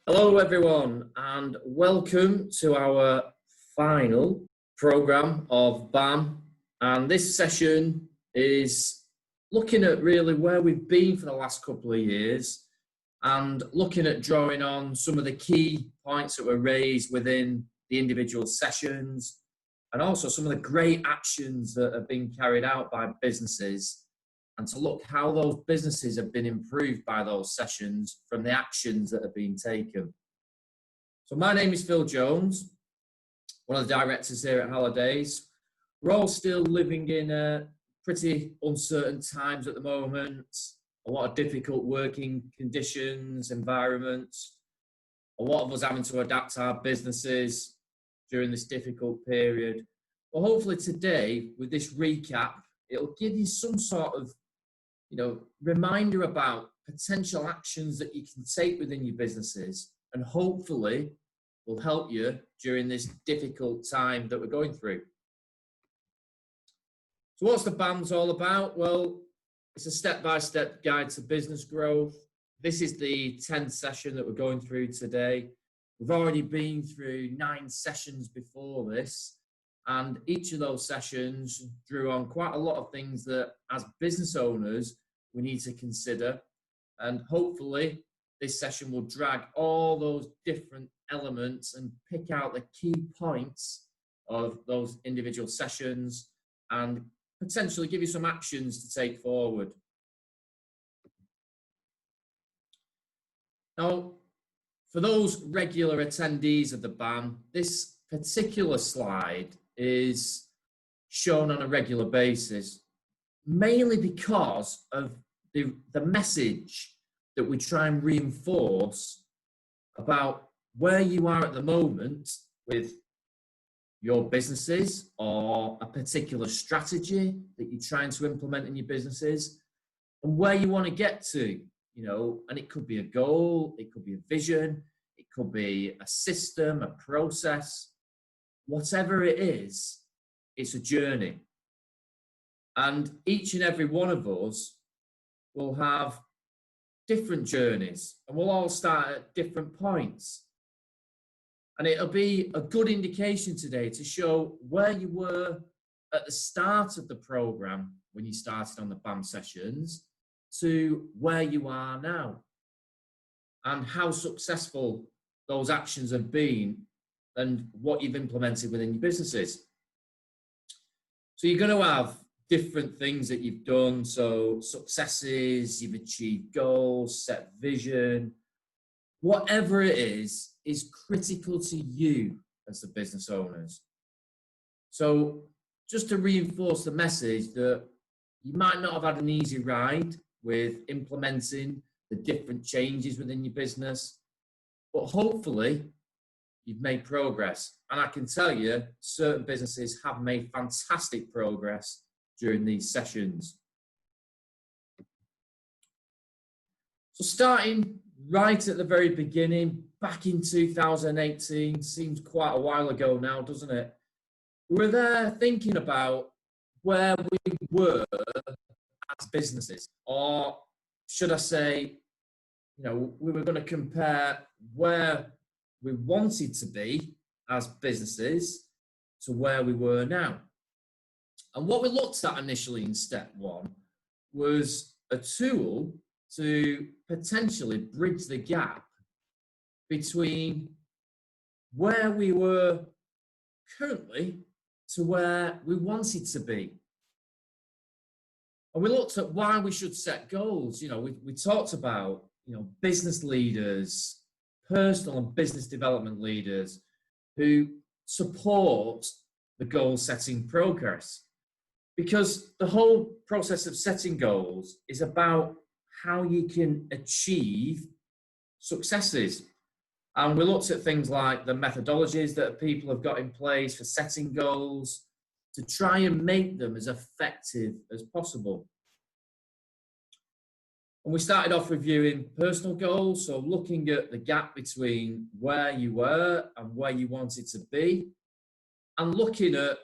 Hello, everyone, and welcome to our final program of BAM. And this session is looking at really where we've been for the last couple of years and looking at drawing on some of the key points that were raised within the individual sessions and also some of the great actions that have been carried out by businesses, and to look how those businesses have been improved by those sessions from the actions that have been taken. So my name is Phil Jones, one of the directors here at Hallidays. We're all still living in pretty uncertain times at the moment, a lot of difficult working conditions, environments, a lot of us having to adapt our businesses during this difficult period. Well, hopefully today, with this recap, it'll give you some sort of reminder about potential actions that you can take within your businesses, and hopefully will help you during this difficult time that we're going through. So what's the BAMS all about? Well, it's a step-by-step guide to business growth. This is the 10th session that we're going through today. We've already been through 9 sessions before this, and each of those sessions drew on quite a lot of things that as business owners we need to consider, and hopefully this session will drag all those different elements and pick out the key points of those individual sessions and potentially give you some actions to take forward. Now, for those regular attendees of the BAM, this particular slide is shown on a regular basis, mainly because of the message that we try and reinforce about where you are at the moment with your businesses or a particular strategy that you're trying to implement in your businesses and where you want to get to, and it could be a goal, it could be a vision, it could be a system, a process, whatever it is, it's a journey. And each and every one of us will have different journeys and we'll all start at different points. And it'll be a good indication today to show where you were at the start of the program when you started on the BAM sessions to where you are now and how successful those actions have been and what you've implemented within your businesses. So you're going to have different things that you've done. So successes, you've achieved goals, set vision, whatever it is critical to you as the business owners. So just to reinforce the message that you might not have had an easy ride with implementing the different changes within your business, but hopefully you've made progress. And I can tell you, certain businesses have made fantastic progress during these sessions. So starting right at the very beginning, back in 2018, seems quite a while ago now, doesn't it? We were there thinking about where we were as businesses, or should I say, we were going to compare where we wanted to be as businesses to where we were now. And what we looked at initially in step 1 was a tool to potentially bridge the gap between where we were currently to where we wanted to be. And we looked at why we should set goals. We talked about, business leaders, personal and business development leaders who support the goal setting progress. Because the whole process of setting goals is about how you can achieve successes. And we looked at things like the methodologies that people have got in place for setting goals to try and make them as effective as possible. And we started off reviewing personal goals, so looking at the gap between where you were and where you wanted to be, and looking at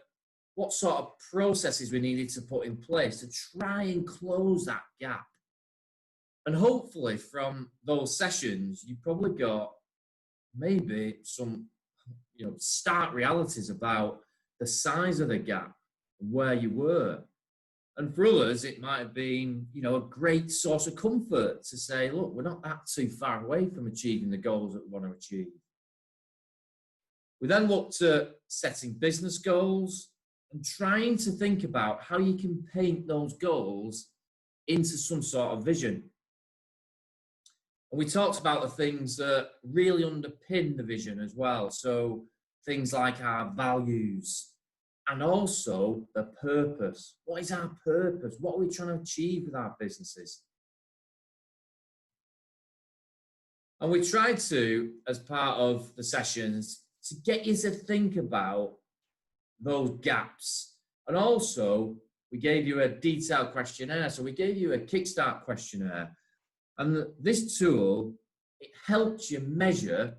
what sort of processes we needed to put in place to try and close that gap. And hopefully from those sessions, you probably got maybe some stark realities about the size of the gap, where you were. And for others, it might have been, a great source of comfort to say, look, we're not that too far away from achieving the goals that we want to achieve. We then looked at setting business goals and trying to think about how you can paint those goals into some sort of vision. And we talked about the things that really underpin the vision as well. So things like our values and also the purpose. What is our purpose? What are we trying to achieve with our businesses? And we tried to, as part of the sessions, to get you to think about those gaps. And also, we gave you a detailed questionnaire. So we gave you a Kickstart questionnaire. And this tool, it helped you measure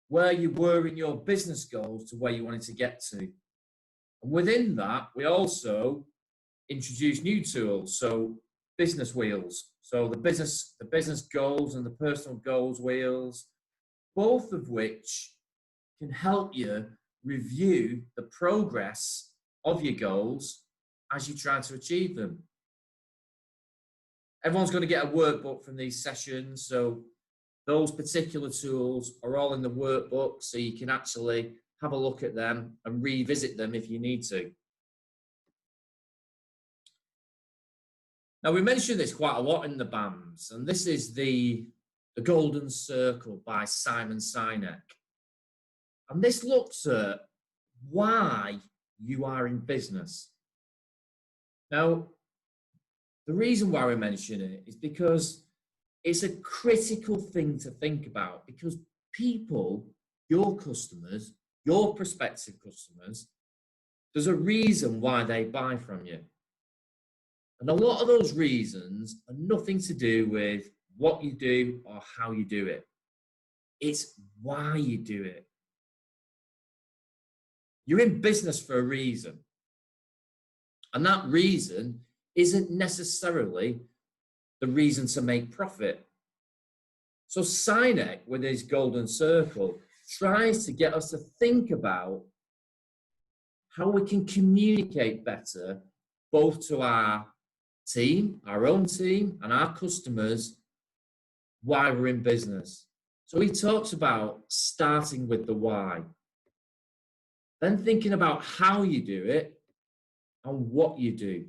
where you were in your business goals to where you wanted to get to. And within that, we also introduced new tools. So business wheels. So the business goals and the personal goals wheels, both of which can help you review the progress of your goals as you try to achieve them. Everyone's going to get a workbook from these sessions, so those particular tools are all in the workbook, so you can actually have a look at them and revisit them if you need to. Now, we mentioned this quite a lot in the BAMs, and this is the Golden Circle by Simon Sinek. And this looks at why you are in business. Now, the reason why we mention it is because it's a critical thing to think about, because people, your customers, your prospective customers, there's a reason why they buy from you. And a lot of those reasons are nothing to do with what you do or how you do it. It's why you do it. You're in business for a reason. And that reason isn't necessarily the reason to make profit. So Sinek, with his Golden Circle, tries to get us to think about how we can communicate better, both to our team, our own team, and our customers, why we're in business. So he talks about starting with the why, then thinking about how you do it and what you do,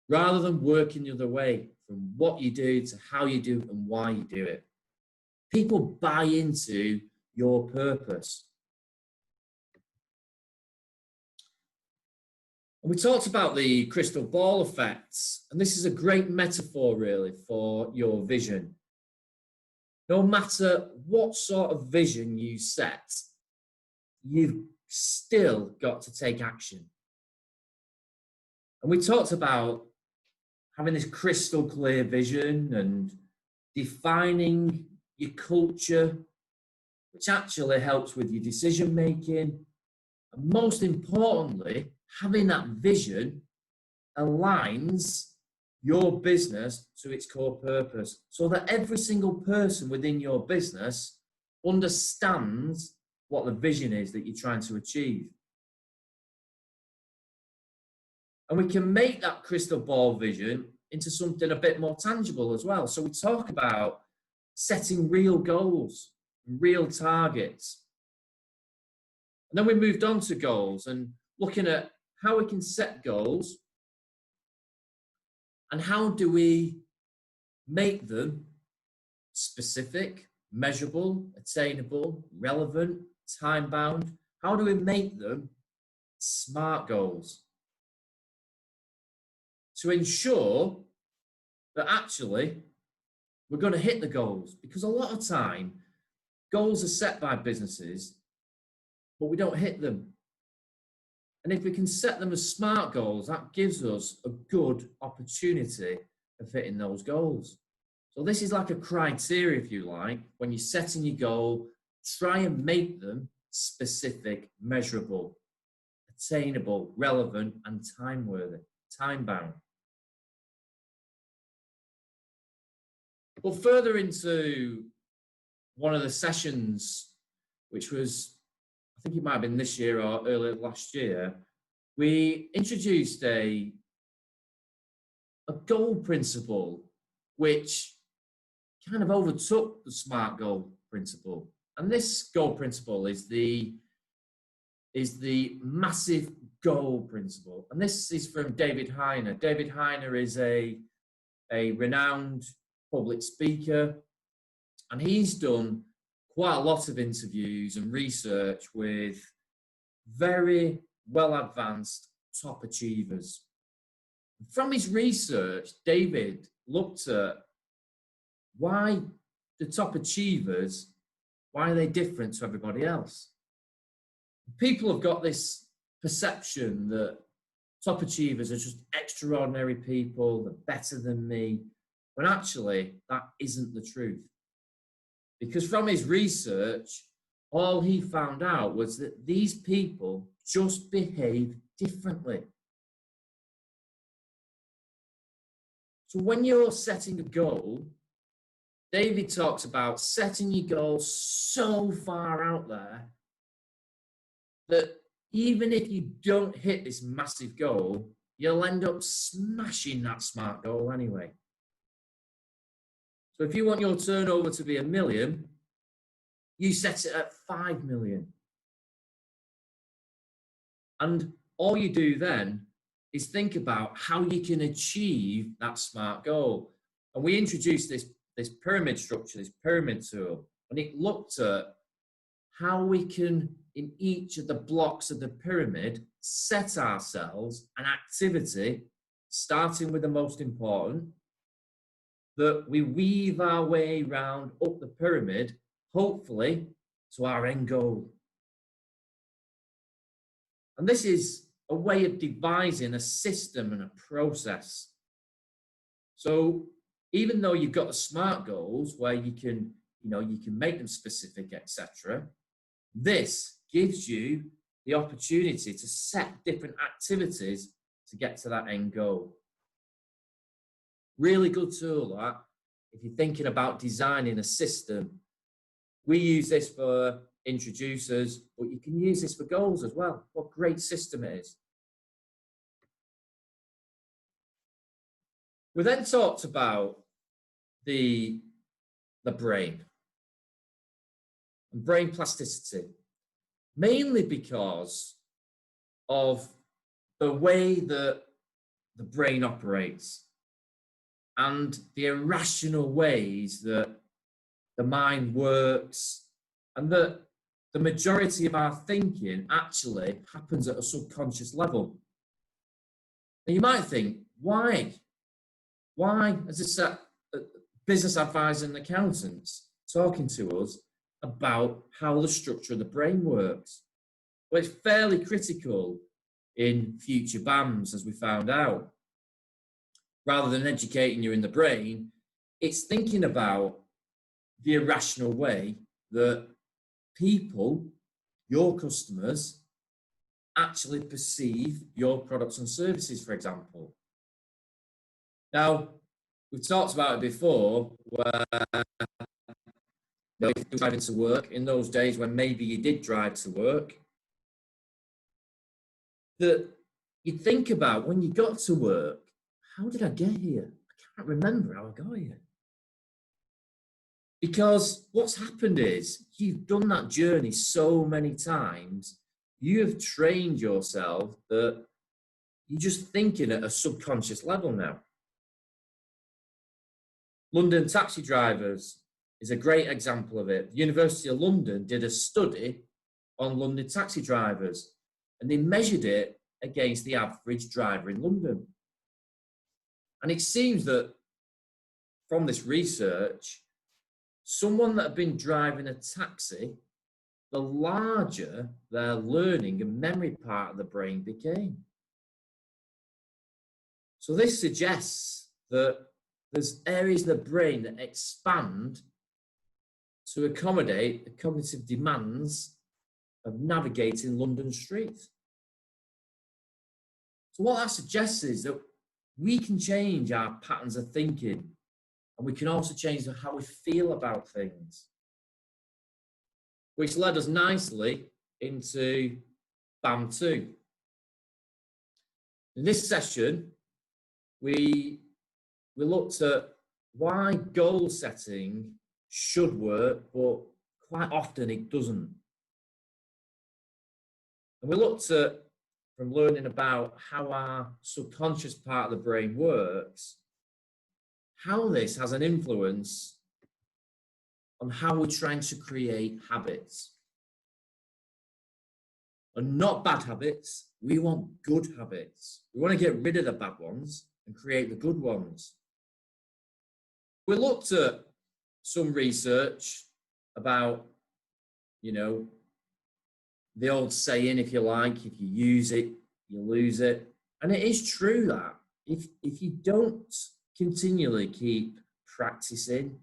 rather than working the other way from what you do to how you do and why you do it. People buy into your purpose. And we talked about the crystal ball effects, and this is a great metaphor really for your vision. No matter what sort of vision you set, you've still got to take action. And we talked about having this crystal clear vision and defining your culture, which actually helps with your decision making. And most importantly, having that vision aligns your business to its core purpose, so that every single person within your business understands what the vision is that you're trying to achieve. And we can make that crystal ball vision into something a bit more tangible as well. So we talk about setting real goals, real targets. And then we moved on to goals and looking at how we can set goals and how do we make them specific, measurable, attainable, relevant, time-bound. How do we make them SMART goals to ensure that actually we're going to hit the goals? Because a lot of time, goals are set by businesses, but we don't hit them. And if we can set them as SMART goals, that gives us a good opportunity of hitting those goals. So this is like a criteria, if you like, when you're setting your goal, try and make them specific, measurable, attainable, relevant, and time-worthy, time-bound. But further into one of the sessions, which was, I think it might have been this year or earlier last year, we introduced a goal principle which kind of overtook the SMART goal principle. And this goal principle is the massive goal principle. And this is from David Heiner. David Heiner is a renowned public speaker, and he's done quite a lot of interviews and research with very well advanced top achievers. From his research, David looked at why the top achievers, why are they different to everybody else? People have got this perception that top achievers are just extraordinary people, they're better than me, when actually that isn't the truth. Because from his research, all he found out was that these people just behave differently. So when you're setting a goal, David talks about setting your goal so far out there that even if you don't hit this massive goal, you'll end up smashing that SMART goal anyway. So if you want your turnover to be 1 million, you set it at 5 million. And all you do then is think about how you can achieve that SMART goal. And we introduced this pyramid structure, this pyramid tool, and it looked at how we can, in each of the blocks of the pyramid, set ourselves an activity, starting with the most important, that we weave our way round up the pyramid, hopefully to our end goal. And this is a way of devising a system and a process. So even though you've got the SMART goals where you can make them specific, etc., this gives you the opportunity to set different activities to get to that end goal. Really good tool, that, if you're thinking about designing a system. We use this for introducers, but you can use this for goals as well. What a great system it is. We then talked about the brain and brain plasticity, mainly because of the way that the brain operates and the irrational ways that the mind works, and that the majority of our thinking actually happens at a subconscious level. And you might think, why? Why, as a business advisor and accountants talking to us about how the structure of the brain works? Well, it's fairly critical in future BAMs, as we found out. Rather than educating you in the brain, it's thinking about the irrational way that people, your customers, actually perceive your products and services, for example. Now, we've talked about it before, where if you're driving to work, in those days when maybe you did drive to work, that you think about when you got to work, how did I get here? I can't remember how I got here. Because what's happened is you've done that journey so many times, you have trained yourself that you're just thinking at a subconscious level now. London taxi drivers is a great example of it. The University of London did a study on London taxi drivers, and they measured it against the average driver in London. And it seems that from this research, someone that had been driving a taxi, the larger their learning and memory part of the brain became. So this suggests that there's areas of the brain that expand to accommodate the cognitive demands of navigating London streets. So what that suggests is that we can change our patterns of thinking, and we can also change how we feel about things. which led us nicely into BAM2. In this session, we looked at why goal setting should work, but quite often it doesn't. And we looked at, from learning about how our subconscious part of the brain works, how this has an influence on how we're trying to create habits. And not bad habits, we want good habits. We want to get rid of the bad ones and create the good ones. We looked at some research about, the old saying, if you like, if you use it, you lose it. And it is true that if you don't continually keep practicing,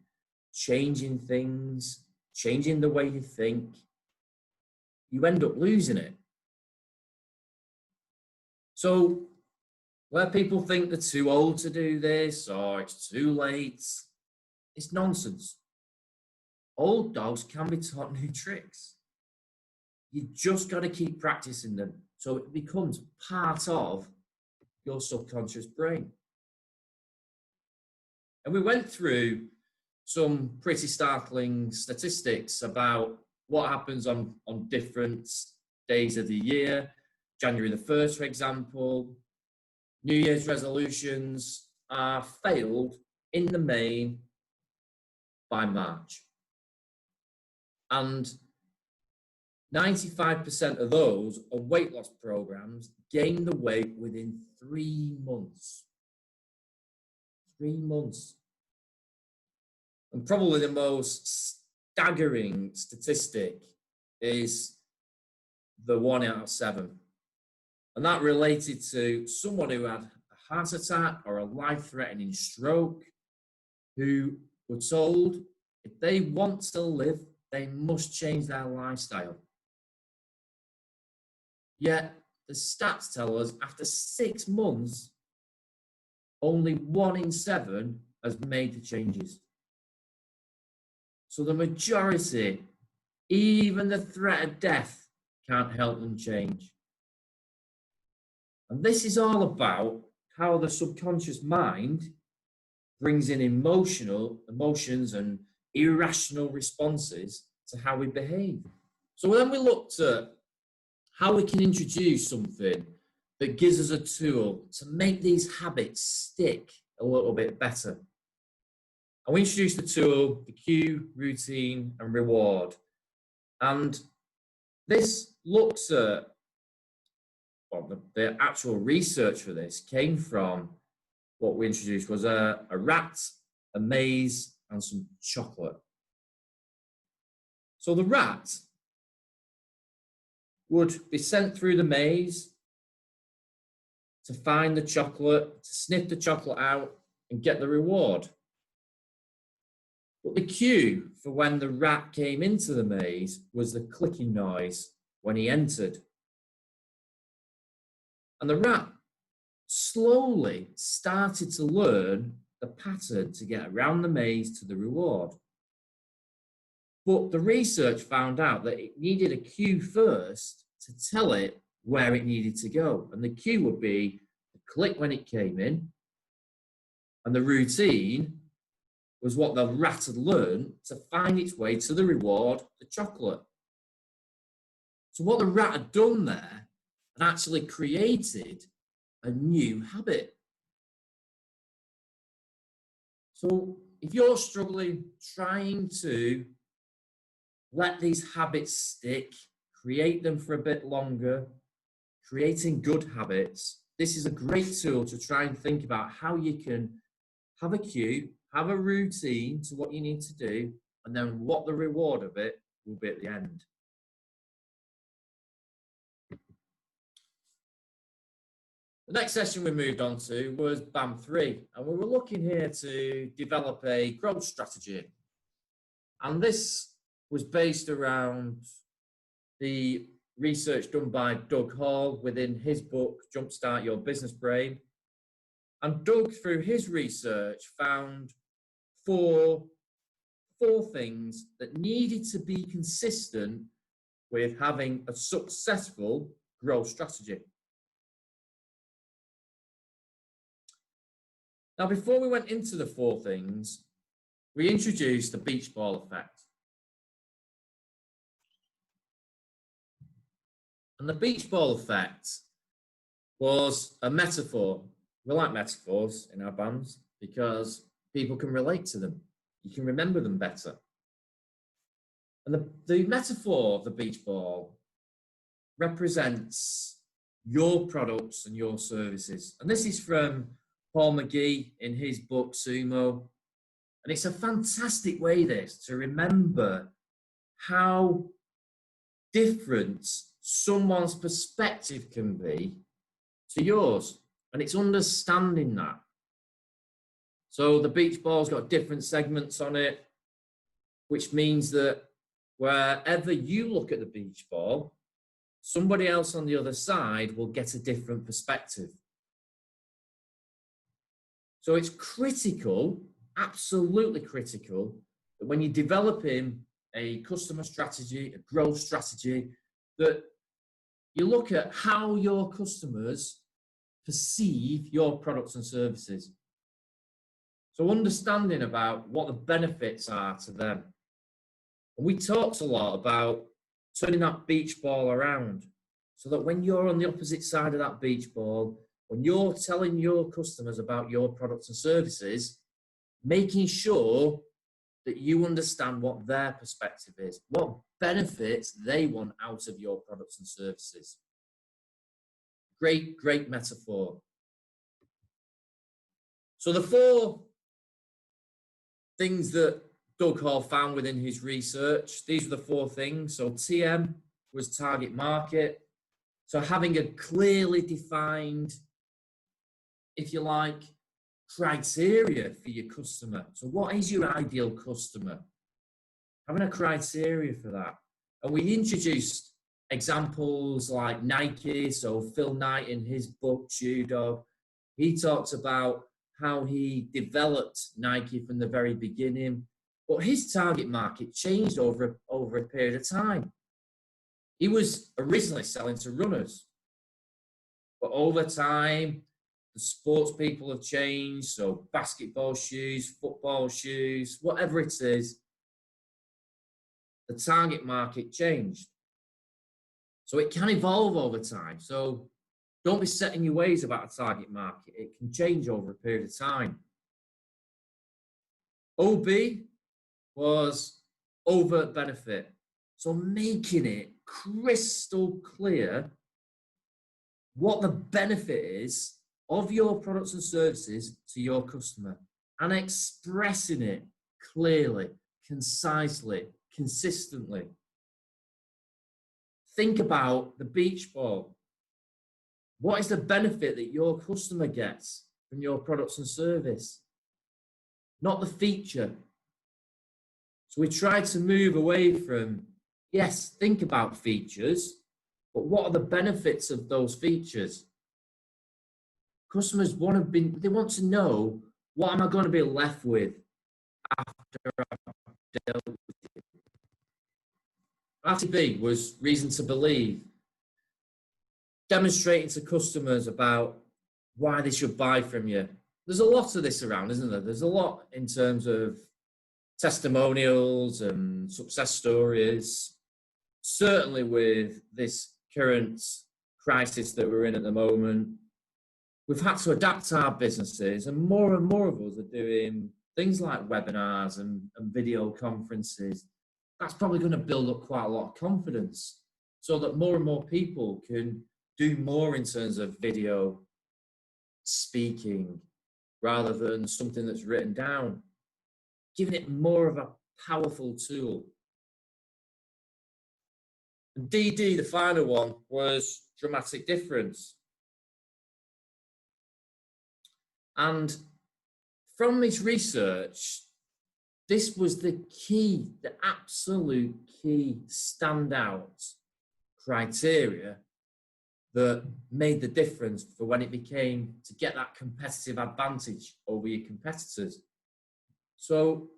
changing things, changing the way you think, you end up losing it. So where people think they're too old to do this or it's too late, it's nonsense. Old dogs can be taught new tricks. You just got to keep practicing them so it becomes part of your subconscious brain. And we went through some pretty startling statistics about what happens on different days of the year. January the 1st, for example, New Year's resolutions are failed in the main by March. And 95% of those are weight loss programs gain the weight within 3 months. 3 months. And probably the most staggering statistic is the 1 out of 7. And that related to someone who had a heart attack or a life-threatening stroke, who were told if they want to live, they must change their lifestyle. Yet the stats tell us after 6 months, only 1 in 7 has made the changes. So the majority, even the threat of death, can't help them change. And this is all about how the subconscious mind brings in emotions and irrational responses to how we behave. So then we looked at how we can introduce something that gives us a tool to make these habits stick a little bit better. And we introduced the tool, the cue, routine, and reward. And this looks at, the actual research for this came from what we introduced was a rat, a maze, and some chocolate. So the rat would be sent through the maze to find the chocolate, to sniff the chocolate out and get the reward. But the cue for when the rat came into the maze was the clicking noise when he entered. And the rat slowly started to learn the pattern to get around the maze to the reward. But the research found out that it needed a cue first to tell it where it needed to go. And the cue would be the click when it came in, and the routine was what the rat had learned to find its way to the reward, the chocolate. So what the rat had done there had actually created a new habit. So if you're struggling trying to let these habits stick, create them for a bit longer, creating good habits, this is a great tool to try and think about how you can have a cue, have a routine to what you need to do, and then what the reward of it will be at the end. The next session we moved on to was BAM3, and we were looking here to develop a growth strategy. And this was based around the research done by Doug Hall within his book, Jumpstart Your Business Brain. And Doug, through his research, found 4 4 things that needed to be consistent with having a successful growth strategy. Now, before we went into the 4 things, we introduced the beach ball effect. And the beach ball effect was a metaphor. We like metaphors in our bands because people can relate to them. You can remember them better. And the metaphor of the beach ball represents your products and your services. And this is from Paul McGee in his book, Sumo. And it's a fantastic way, this, to remember how different someone's perspective can be to yours. And it's understanding that. So the beach ball's got different segments on it, which means that wherever you look at the beach ball, somebody else on the other side will get a different perspective. So it's critical, absolutely critical, that when you're developing a customer strategy, a growth strategy, that you look at how your customers perceive your products and services. So understanding about what the benefits are to them. And we talked a lot about turning that beach ball around so that when you're on the opposite side of that beach ball, when you're telling your customers about your products and services, making sure that you understand what their perspective is, what benefits they want out of your products and services. Great, great metaphor. So the 4 things that Doug Hall found within his research, these are the 4 things. So TM was target market. So having a clearly defined, if you like, criteria for your customer. So what is your ideal customer? Having a criteria for that. And we introduced examples like Nike. So Phil Knight in his book, Shoe Dog, he talks about how he developed Nike from the very beginning. But his target market changed over a period of time. He was originally selling to runners. But over time, the sports people have changed. So basketball shoes, football shoes, whatever it is, the target market changed. So it can evolve over time. So don't be set in your ways about a target market. It can change over a period of time. OB was overt benefit. So making it crystal clear what the benefit is of your products and services to your customer and expressing it clearly, concisely, consistently. Think about the beach ball. What is the benefit that your customer gets from your products and service? Not the feature. So we try to move away from, yes, think about features, but what are the benefits of those features? Customers want to know, what am I going to be left with after I've dealt with it? RTB was reason to believe. Demonstrating to customers about why they should buy from you. There's a lot of this around, isn't there? There's a lot in terms of testimonials and success stories. Certainly with this current crisis that we're in at the moment, we've had to adapt our businesses, and more of us are doing things like webinars and video conferences. That's probably going to build up quite a lot of confidence so that more and more people can do more in terms of video speaking rather than something that's written down, giving it more of a powerful tool. And DD, the final one, was dramatic difference. And from his research, this was the key, the absolute key standout criteria that made the difference for when it became to get that competitive advantage over your competitors. So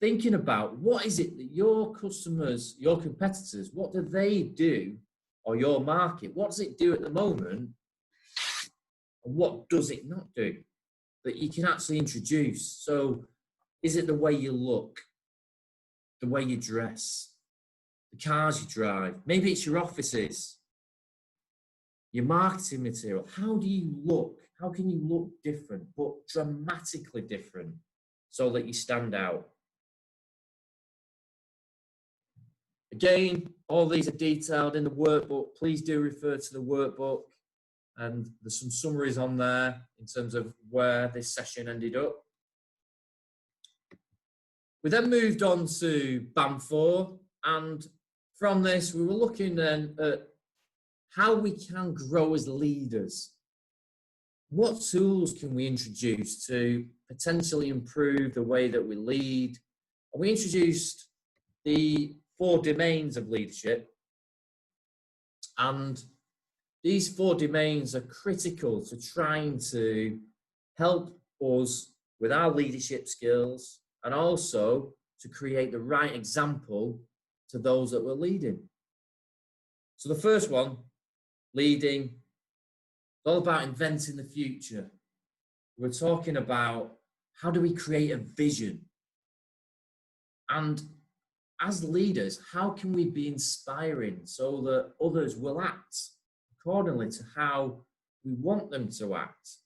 thinking about what is it that your customers, your competitors, what do they do, or your market, what does it do at the moment, and what does it not do that you can actually introduce? So is it the way you look, the way you dress, the cars you drive? Maybe it's your offices, your marketing material. How do you look? How can you look different, but dramatically different, so that you stand out? Again, all these are detailed in the workbook. Please do refer to the workbook, and there's some summaries on there in terms of where this session ended up. We then moved on to BAM 4, and from this we were looking then at how we can grow as leaders. What tools can we introduce to potentially improve the way that we lead? And we introduced the 4 domains of leadership, and these 4 domains are critical to trying to help us with our leadership skills, and also to create the right example to those that we're leading. So the first one, leading, it's all about inventing the future. We're talking about how do we create a vision? And as leaders, how can we be inspiring so that others will act accordingly to how we want them to act?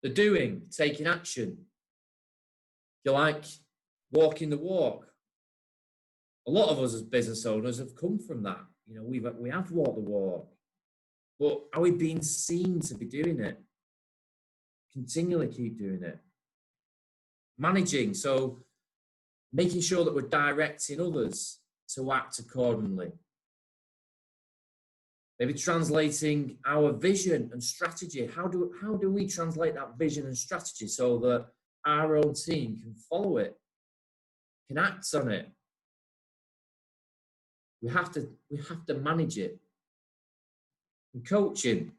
The doing, taking action. If you like, walking the walk. A lot of us as business owners have come from that. You know, we have walked the walk. But are we being seen to be doing it? Continually keep doing it. Managing, so making sure that we're directing others to act accordingly. Maybe translating our vision and strategy. How do we translate that vision and strategy so that our own team can follow it, can act on it? We have to manage it. And coaching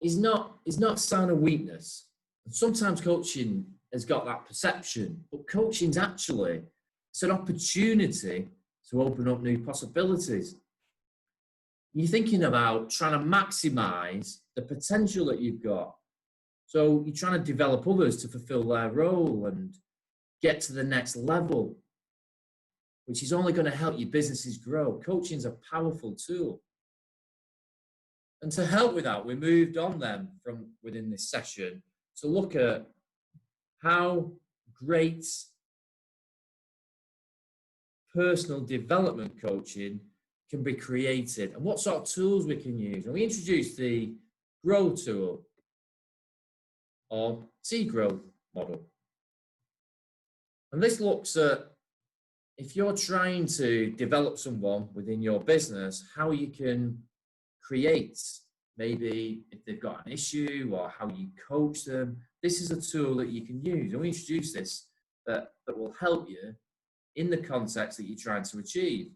is not a sign of weakness. And sometimes coaching has got that perception, but coaching's actually, it's an opportunity to open up new possibilities. You're thinking about trying to maximize the potential that you've got. So you're trying to develop others to fulfill their role and get to the next level, which is only going to help your businesses grow. Coaching is a powerful tool. And to help with that, we moved on then from within this session to look at how great personal development coaching can be created and what sort of tools we can use. And we introduced the GROW tool, or T-Growth model. And this looks at, if you're trying to develop someone within your business, how you can create, maybe if they've got an issue or how you coach them. This is a tool that you can use. And we introduce this that will help you in the context that you're trying to achieve.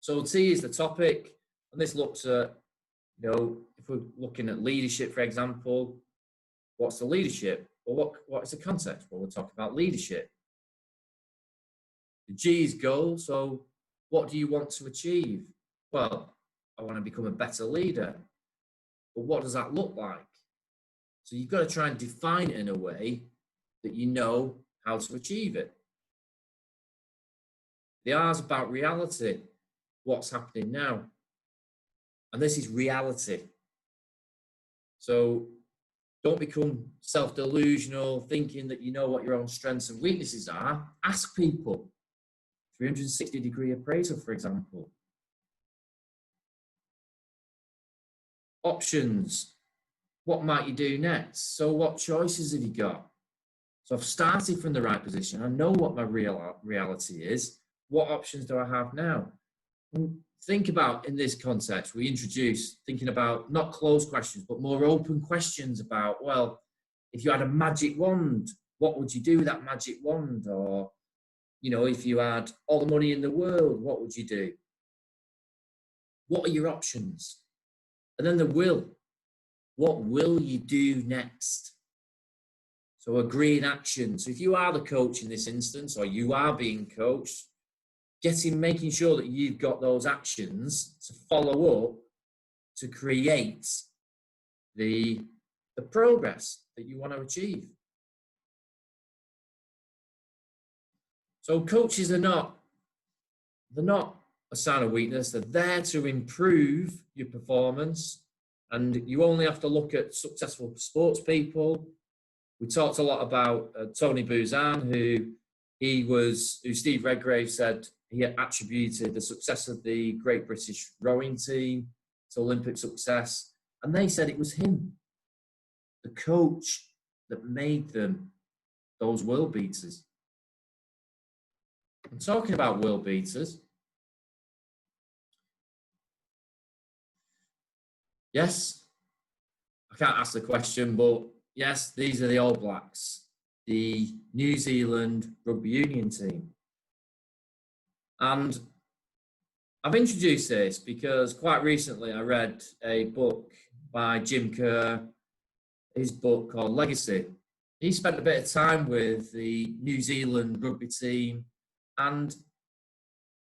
So T is the topic, and this looks at, you know, if we're looking at leadership, for example, what's the leadership? Well, what is the context? Well, we're talking about leadership. The G is goal. So what do you want to achieve? Well, I want to become a better leader. But what does that look like? So you've got to try and define it in a way that you know how to achieve it. The R is about reality. What's happening now? And this is reality. So don't become self-delusional, thinking that you know what your own strengths and weaknesses are. Ask people. 360-degree appraisal, for example. Options. What might you do next? So what choices have you got? So I've started from the right position. I know what my reality is. What options do I have now? And think about, in this context, we introduce thinking about not closed questions, but more open questions about, well, if you had a magic wand, what would you do with that magic wand? Or, you know, if you had all the money in the world, what would you do? What are your options? And then the will. what will you do next? So agreeing action. So if you are the coach in this instance, or you are being coached, making sure that you've got those actions to follow up to create the progress that you want to achieve. So coaches they're not a sign of weakness. They're there to improve your performance. And you only have to look at successful sports people. We talked a lot about Tony Buzan, who Steve Redgrave said he attributed the success of the Great British Rowing Team to Olympic success. And they said it was him, the coach, that made them those world beaters. I'm talking about world beaters. Yes, I can't ask the question, but yes, these are the All Blacks, the New Zealand rugby union team. And I've introduced this because quite recently I read a book by Jim Kerr, his book called Legacy. He spent a bit of time with the New Zealand rugby team and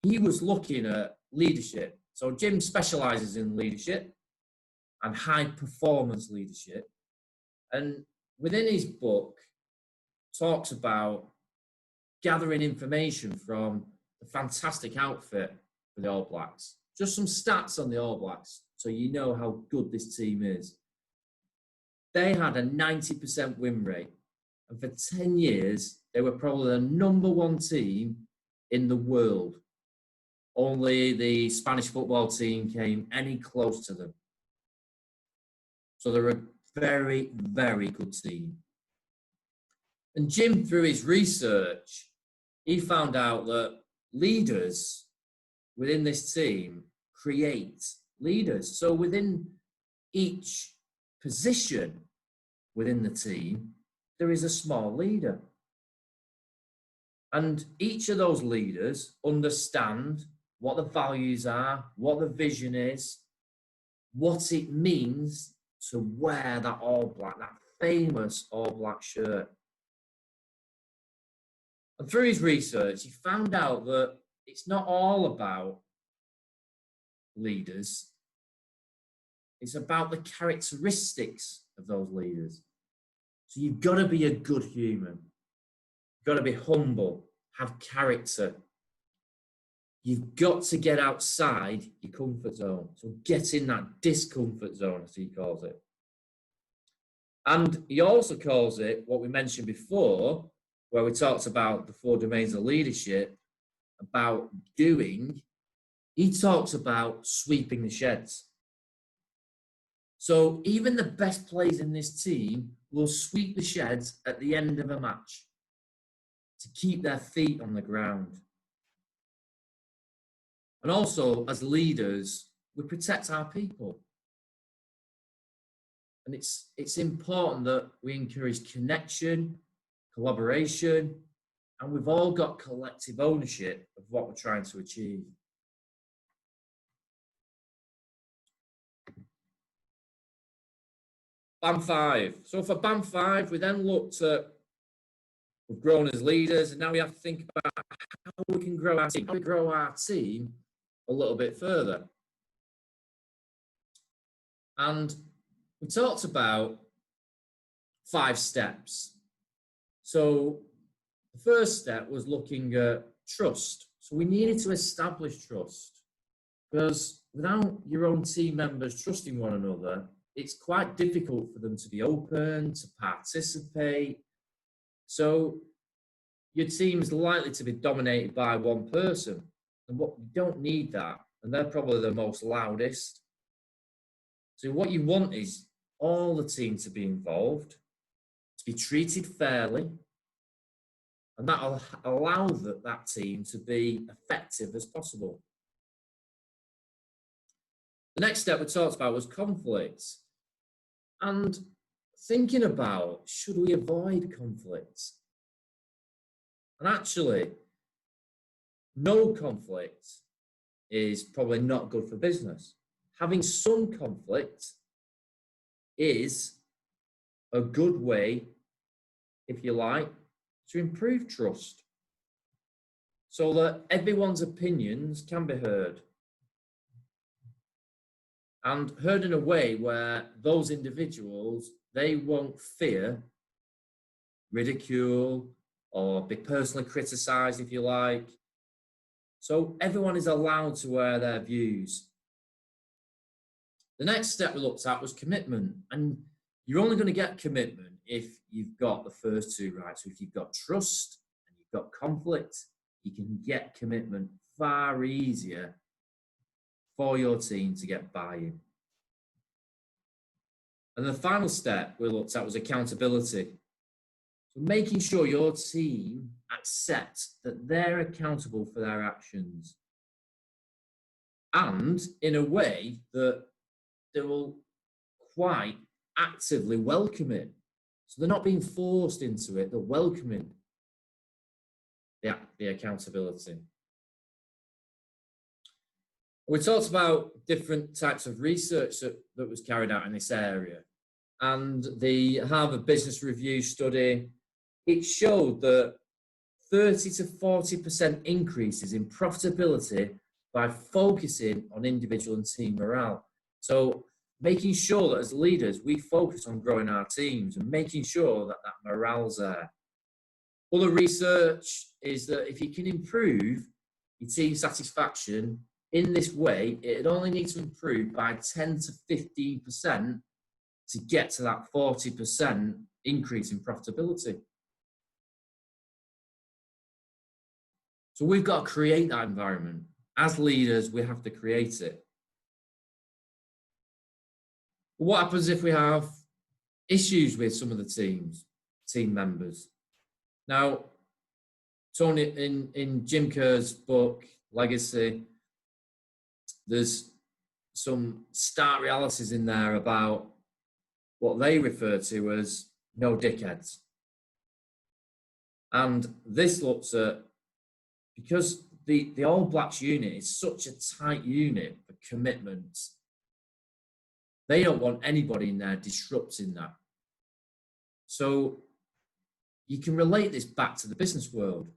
he was looking at leadership. So Jim specialises in leadership and high performance leadership. And within his book, talks about gathering information from the fantastic outfit for the All Blacks. Just some stats on the All Blacks so you know how good this team is. They had a 90% win rate. And for 10 years, they were probably the number one team in the world. Only the Spanish football team came any close to them. So they're a very, very good team. And Jim, through his research, he found out that leaders within this team create leaders. So within each position within the team, there is a small leader. And each of those leaders understand what the values are, what the vision is, what it means to wear that All Black, that famous All Black shirt. And through his research, he found out that it's not all about leaders. It's about the characteristics of those leaders. So you've got to be a good human. You've got to be humble, have character. You've got to get outside your comfort zone. So get in that discomfort zone, as he calls it. And he also calls it, what we mentioned before, where we talked about the 4 domains of leadership, about doing, he talks about sweeping the sheds. So even the best players in this team will sweep the sheds at the end of a match to keep their feet on the ground. And also, as leaders, we protect our people. And it's important that we encourage connection, collaboration, and we've all got collective ownership of what we're trying to achieve. BAM 5. So for BAM 5, we then looked at, we've grown as leaders, and now we have to think about how we can grow our team. How we grow our team a little bit further. And we talked about 5 steps. So the first step was looking at trust. So we needed to establish trust, because without your own team members trusting one another, it's quite difficult for them to be open, to participate. So your team is likely to be dominated by one person. And what you don't need that. And they're probably the most loudest. So what you want is all the team to be involved, to be treated fairly, and that'll allow that team to be effective as possible. The next step we talked about was conflict. And thinking about, should we avoid conflict? And actually, no conflict is probably not good for business. Having some conflict is a good way, if you like, to improve trust so that everyone's opinions can be heard. And heard in a way where those individuals, they won't fear ridicule or be personally criticized, if you like. So everyone is allowed to air their views. The next step we looked at was commitment. And you're only going to get commitment if you've got the first two right. So if you've got trust and you've got conflict, you can get commitment far easier for your team to get buy-in. And the final step we looked at was accountability. So making sure your team accept that they're accountable for their actions, and in a way that they will quite actively welcome it. So they're not being forced into it, they're welcoming the accountability. We talked about different types of research that was carried out in this area. And the Harvard Business Review study, it showed that 30 to 40% increases in profitability by focusing on individual and team morale. So making sure that as leaders, we focus on growing our teams and making sure that that morale's there. Other research is that if you can improve your team satisfaction in this way, it only needs to improve by 10 to 15% to get to that 40% increase in profitability. So we've got to create that environment. As leaders, we have to create it. But what happens if we have issues with some of the team members? Now, Tony, in Jim Kerr's book, Legacy, there's some stark realities in there about what they refer to as no dickheads. And this looks at, because the All Blacks unit is such a tight unit for commitment, they don't want anybody in there disrupting that. So you can relate this back to the business world.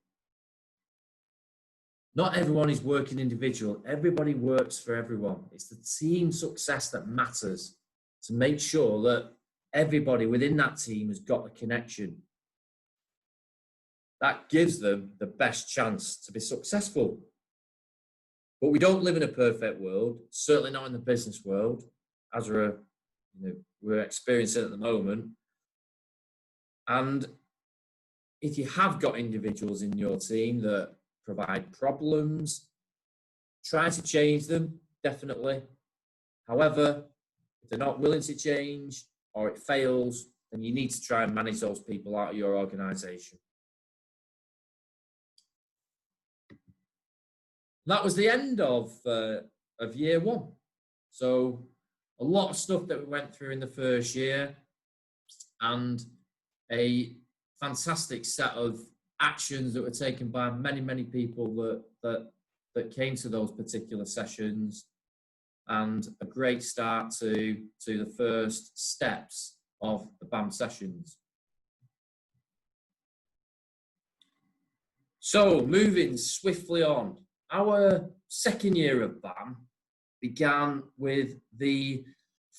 Not everyone is working individual. Everybody works for everyone. It's the team success that matters, to make sure that everybody within that team has got a connection. That gives them the best chance to be successful. But we don't live in a perfect world, certainly not in the business world, as we're experiencing at the moment. And if you have got individuals in your team that provide problems, try to change them, definitely. However, if they're not willing to change or it fails, then you need to try and manage those people out of your organisation. That was the end of year one. So a lot of stuff that we went through in the first year, and a fantastic set of actions that were taken by many, many people that came to those particular sessions, and a great start to the first steps of the BAM sessions. So moving swiftly on, our second year of BAM began with the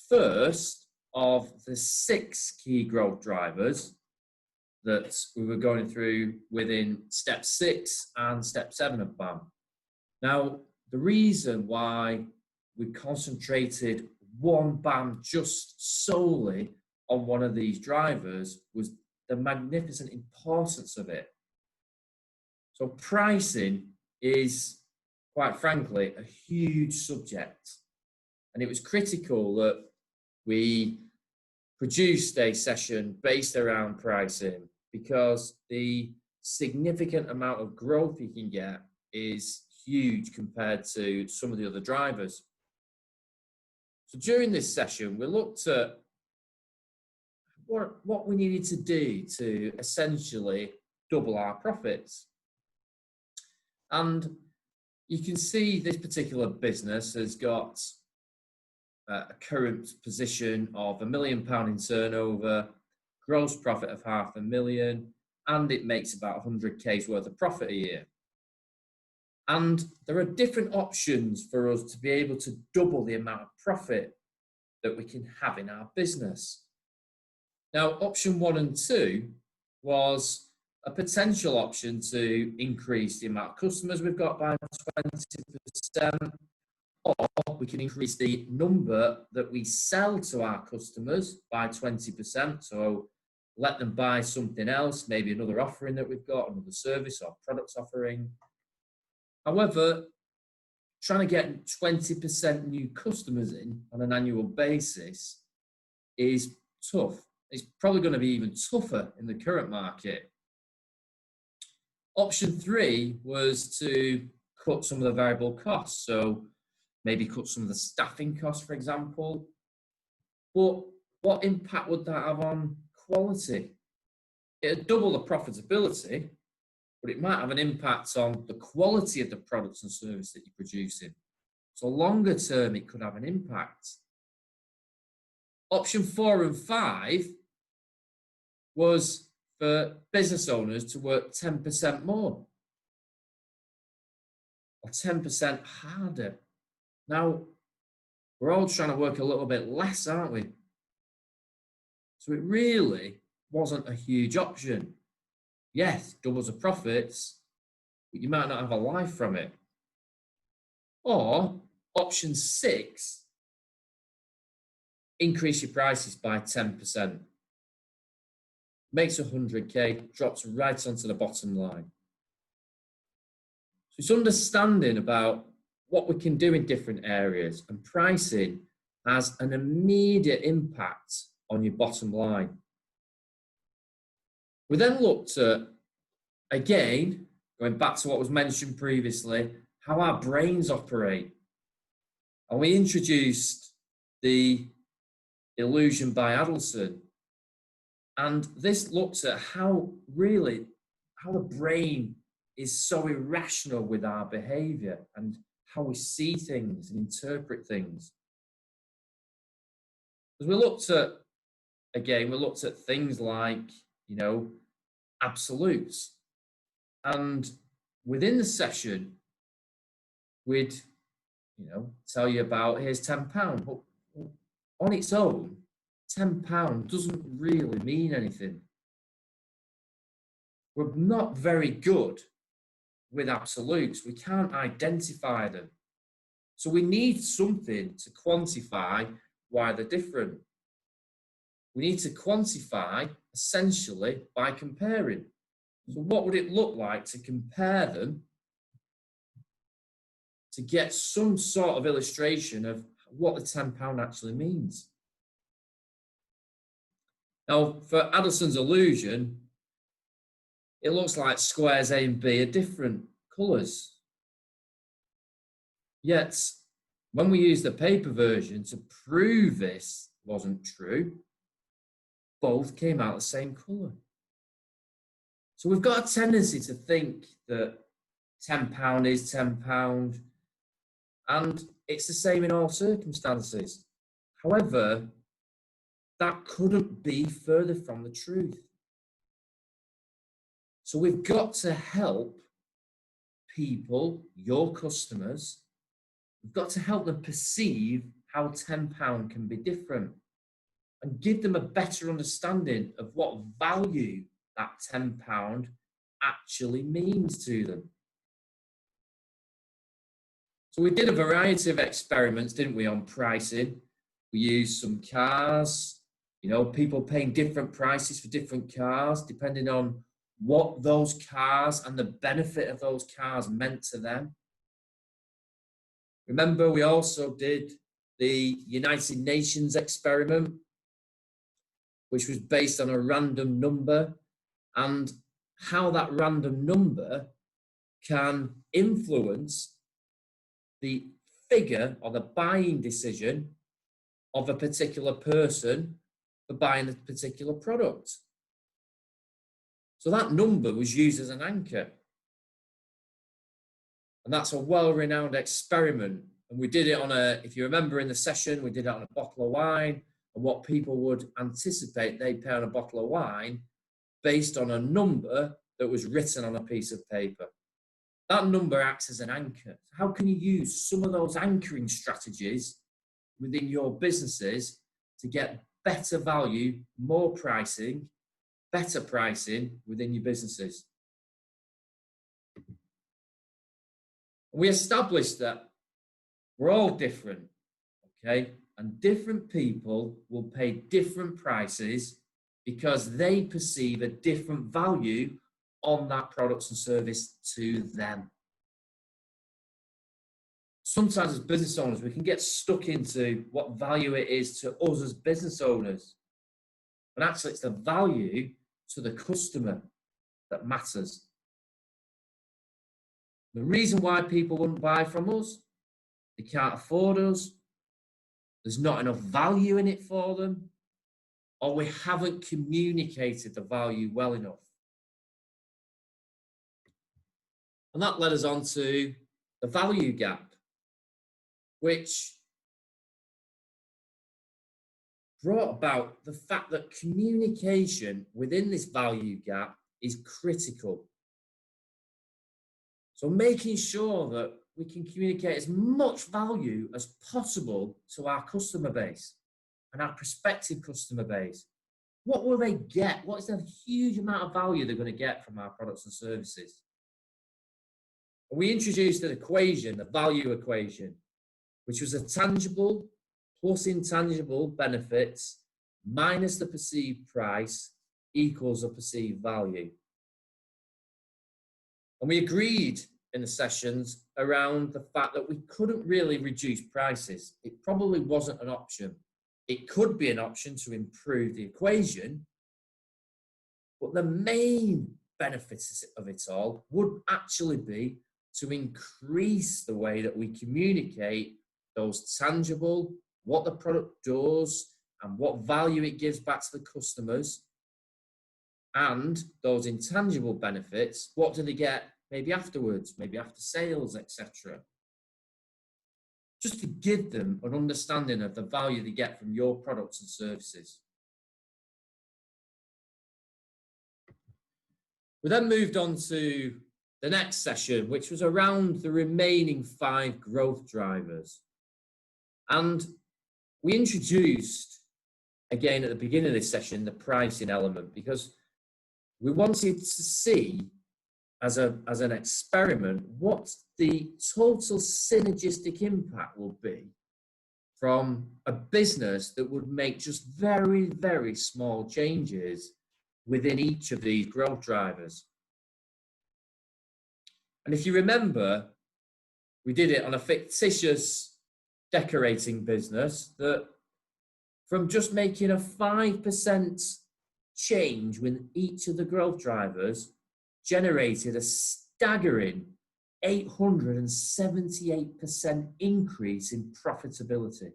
first of the 6 key growth drivers that we were going through within step 6 and step 7 of BAM. Now, the reason why we concentrated one BAM just solely on one of these drivers was the magnificent importance of it. So pricing is, quite frankly, a huge subject. And it was critical that we produced a session based around pricing, because the significant amount of growth you can get is huge compared to some of the other drivers. So during this session, we looked at what we needed to do to essentially double our profits. And you can see this particular business has got a current position of £1 million in turnover, gross profit of £500,000, and it makes about 100K's worth of profit a year. And there are different options for us to be able to double the amount of profit that we can have in our business. Now, option 1 and 2 was a potential option to increase the amount of customers we've got by 20%, or we can increase the number that we sell to our customers by 20%. So let them buy something else, maybe another offering that we've got, another service or product offering. However, trying to get 20% new customers in on an annual basis is tough. It's probably going to be even tougher in the current market. Option 3 was to cut some of the variable costs. So maybe cut some of the staffing costs, for example. But what impact would that have on quality? It'd double the profitability, but it might have an impact on the quality of the products and services that you're producing. So longer term, it could have an impact. Option 4 and 5 was for business owners to work 10% more or 10% harder. Now, we're all trying to work a little bit less, aren't we? So it really wasn't a huge option. Yes, doubles the profits, but you might not have a life from it. Or option 6, increase your prices by 10%. Makes 100K, drops right onto the bottom line. So it's understanding about what we can do in different areas, and pricing has an immediate impact on your bottom line. We then looked at, again, going back to what was mentioned previously, how our brains operate. And we introduced the illusion by Adelson. And this looks at how the brain is so irrational with our behavior and how we see things and interpret things. As we looked at things like, absolutes. And within the session, we'd, tell you about, here's £10. But on its own, £10 doesn't really mean anything. We're not very good with absolutes. We can't identify them. So we need something to quantify why they're different. We need to quantify essentially by comparing. So what would it look like to compare them to get some sort of illustration of what the £10 actually means? Now, for Adelson's illusion, it looks like squares A and B are different colours. Yet, when we use the paper version to prove this wasn't true, both came out the same colour. So we've got a tendency to think that £10 is £10, and it's the same in all circumstances. However, that couldn't be further from the truth. So we've got to help people, your customers, we've got to help them perceive how £10 can be different and give them a better understanding of what value that £10 actually means to them. So we did a variety of experiments, didn't we, on pricing. We used some cars, people paying different prices for different cars, depending on what those cars and the benefit of those cars meant to them. Remember, we also did the United Nations experiment, which was based on a random number, and how that random number can influence the figure or the buying decision of a particular person for buying a particular product. So that number was used as an anchor. And that's a well-renowned experiment And we did it on a, if you remember in the session, we did it on a bottle of wine and what people would anticipate they'd pay on a bottle of wine based on a number that was written on a piece of paper. That number acts as an anchor. How can you use some of those anchoring strategies within your businesses to get better value, more pricing, better pricing within your businesses? We established that we're all different, okay? And different people will pay different prices because they perceive a different value on that product and service to them. Sometimes as business owners, we can get stuck into what value it is to us as business owners. But actually, it's the value to the customer that matters. The reason why people wouldn't buy from us, they can't afford us, there's not enough value in it for them, or we haven't communicated the value well enough. And that led us on to the value gap, which brought about the fact that communication within this value gap is critical. So making sure that we can communicate as much value as possible to our customer base and our prospective customer base. What will they get? What is the huge amount of value they're going to get from our products and services? And we introduced an equation, the value equation, which was a tangible plus intangible benefits minus the perceived price equals a perceived value. And we agreed in the sessions around the fact that we couldn't really reduce prices. It probably wasn't an option. It could be an option to improve the equation, but the main benefits of it all would actually be to increase the way that we communicate those tangible, what the product does and what value it gives back to the customers, and those intangible benefits, what do they get maybe afterwards, maybe after sales, etc. Just to give them an understanding of the value they get from your products and services. We then moved on to the next session, which was around the remaining 5 growth drivers. And we introduced, again at the beginning of this session, the pricing element, because we wanted to see as an experiment what the total synergistic impact will be from a business that would make just very, very small changes within each of these growth drivers. And if you remember, we did it on a fictitious decorating business that from just making a 5% change with each of the growth drivers generated a staggering 878% increase in profitability.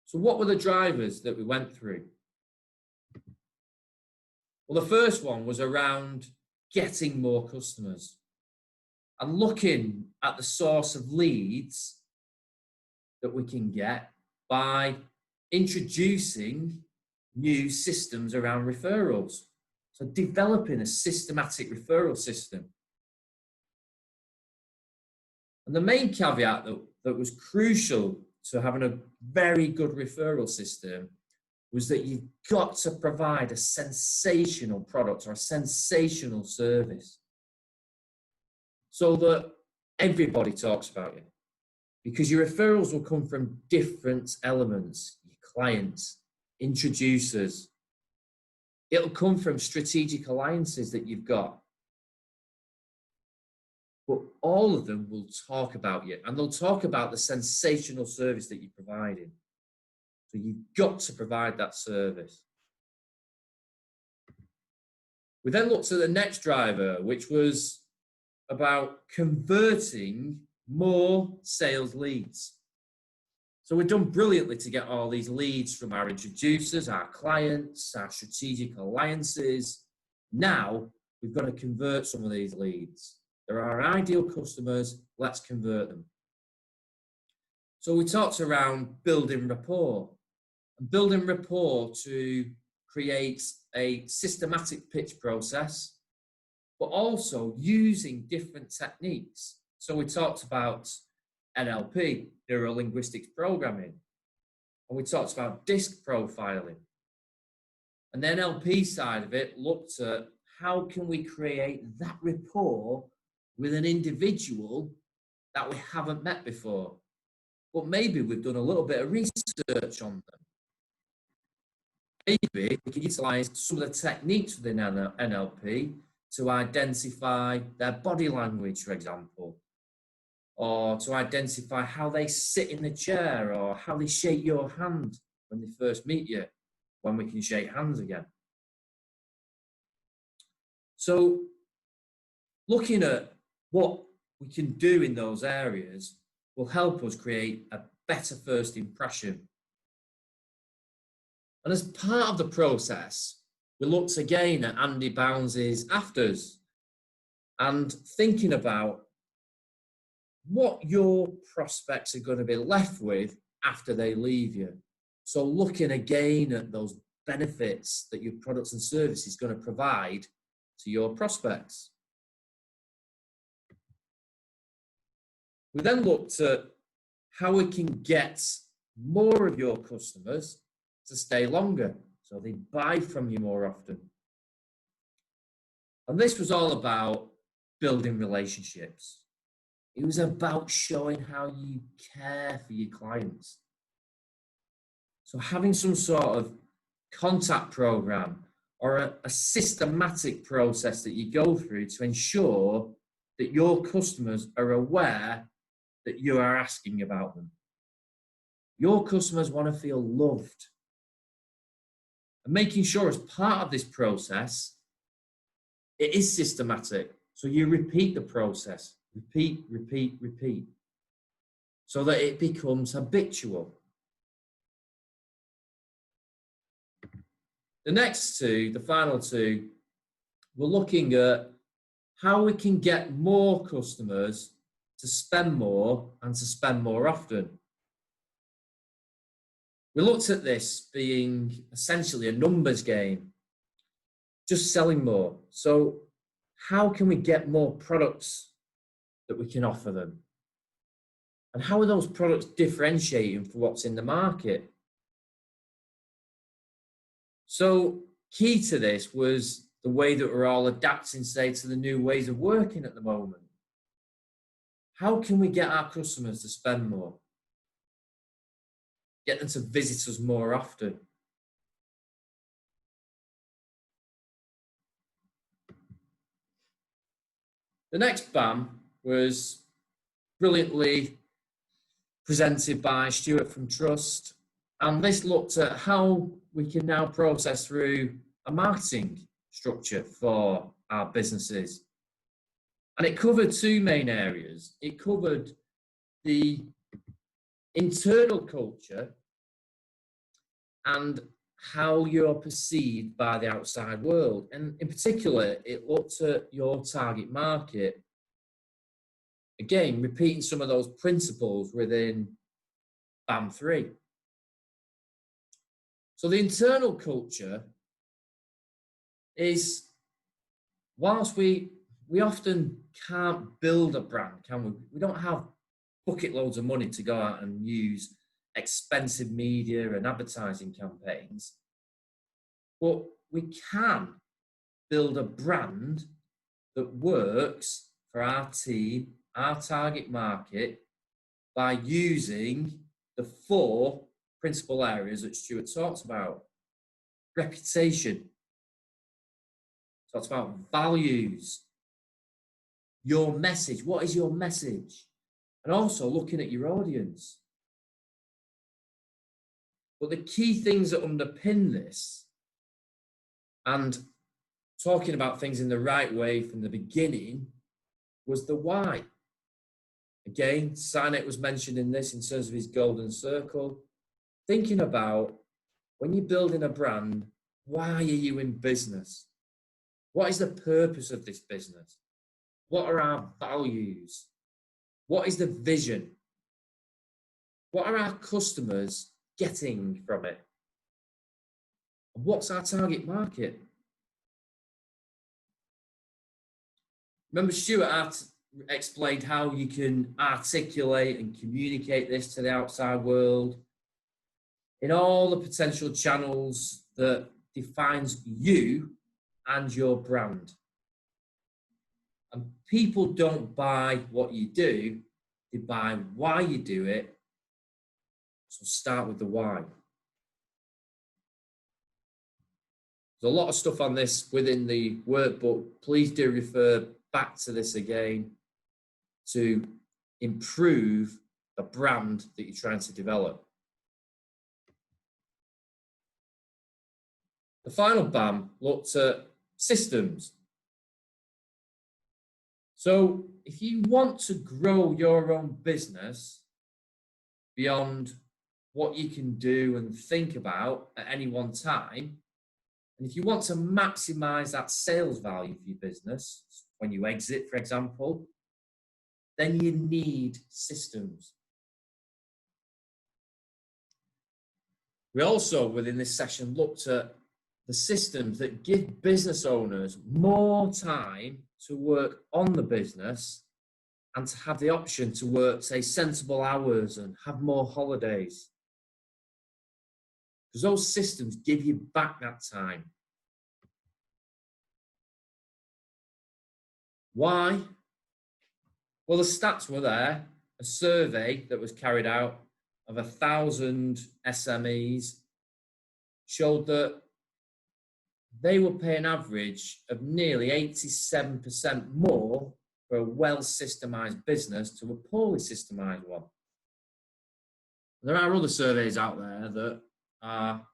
So what were the drivers that we went through? Well, the first one was around getting more customers and looking at the source of leads that we can get by introducing new systems around referrals. So developing a systematic referral system. And the main caveat that was crucial to having a very good referral system was that you've got to provide a sensational product or a sensational service so that everybody talks about you. Because your referrals will come from different elements, your clients, introducers. It'll come from strategic alliances that you've got. But all of them will talk about you, and they'll talk about the sensational service that you're providing. So you've got to provide that service. We then looked at the next driver, which was about converting more sales leads. So we've done brilliantly to get all these leads from our introducers, our clients, our strategic alliances. Now we've got to convert some of these leads. They're our ideal customers. Let's convert them. So we talked around building rapport, and building rapport to create a systematic pitch process, but also using different techniques. So we talked about NLP, neuro-linguistics programming, and we talked about DISC profiling. And the NLP side of it looked at how can we create that rapport with an individual that we haven't met before, but maybe we've done a little bit of research on them. Maybe we can utilize some of the techniques within NLP to identify their body language, for example, or to identify how they sit in the chair or how they shake your hand when they first meet you, when we can shake hands again. So looking at what we can do in those areas will help us create a better first impression. And as part of the process, we looked again at Andy Bounds' afters and thinking about what your prospects are going to be left with after they leave you. So looking again at those benefits that your products and services is going to provide to your prospects. We then looked at how we can get more of your customers to stay longer, so they buy from you more often. And this was all about building relationships. It was about showing how you care for your clients. So having some sort of contact program or a systematic process that you go through to ensure that your customers are aware that you are asking about them. Your customers want to feel loved. And making sure as part of this process, it is systematic. So you repeat the process, repeat, repeat, repeat, so that it becomes habitual. The next two, the final two, we're looking at how we can get more customers to spend more and to spend more often. We looked at this being essentially a numbers game, just selling more. So how can we get more products that we can offer them? And how are those products differentiating for what's in the market? So key to this was the way that we're all adapting, say, to the new ways of working at the moment. How can we get our customers to spend more? Get them to visit us more often. The next BAM was brilliantly presented by Stuart from Trust, and this looked at how we can now process through a marketing structure for our businesses. And it covered two main areas. It covered the internal culture and how you're perceived by the outside world. And in particular, it looked at your target market. Again, repeating some of those principles within BAM3. So the internal culture is, whilst we often can't build a brand, can we? We don't have bucket loads of money to go out and use expensive media and advertising campaigns, but we can build a brand that works for our team, our target market, by using the 4 principal areas that Stuart talks about. Reputation, talks about values, your message. What is your message? And also looking at your audience. But the key things that underpin this, and talking about things in the right way from the beginning, was the why. Again, Sinek was mentioned in this in terms of his golden circle. Thinking about, when you're building a brand, why are you in business? What is the purpose of this business? What are our values? What is the vision? What are our customers getting from it? What's our target market? Remember, Stuart explained how you can articulate and communicate this to the outside world in all the potential channels that defines you and your brand. And people don't buy what you do, they buy why you do it. So start with the why. There's a lot of stuff on this within the workbook. Please do refer back to this again to improve the brand that you're trying to develop. The final BAM looked at systems. So if you want to grow your own business beyond what you can do and think about at any one time, and if you want to maximize that sales value for your business when you exit, for example, then you need systems. We also, within this session, looked at the systems that give business owners more time to work on the business and to have the option to work, say, sensible hours and have more holidays. Because those systems give you back that time. Why? Well, the stats were there. A survey that was carried out of 1,000 SMEs showed that they will pay an average of nearly 87% more for a well-systemized business to a poorly systemized one. There are other surveys out there that are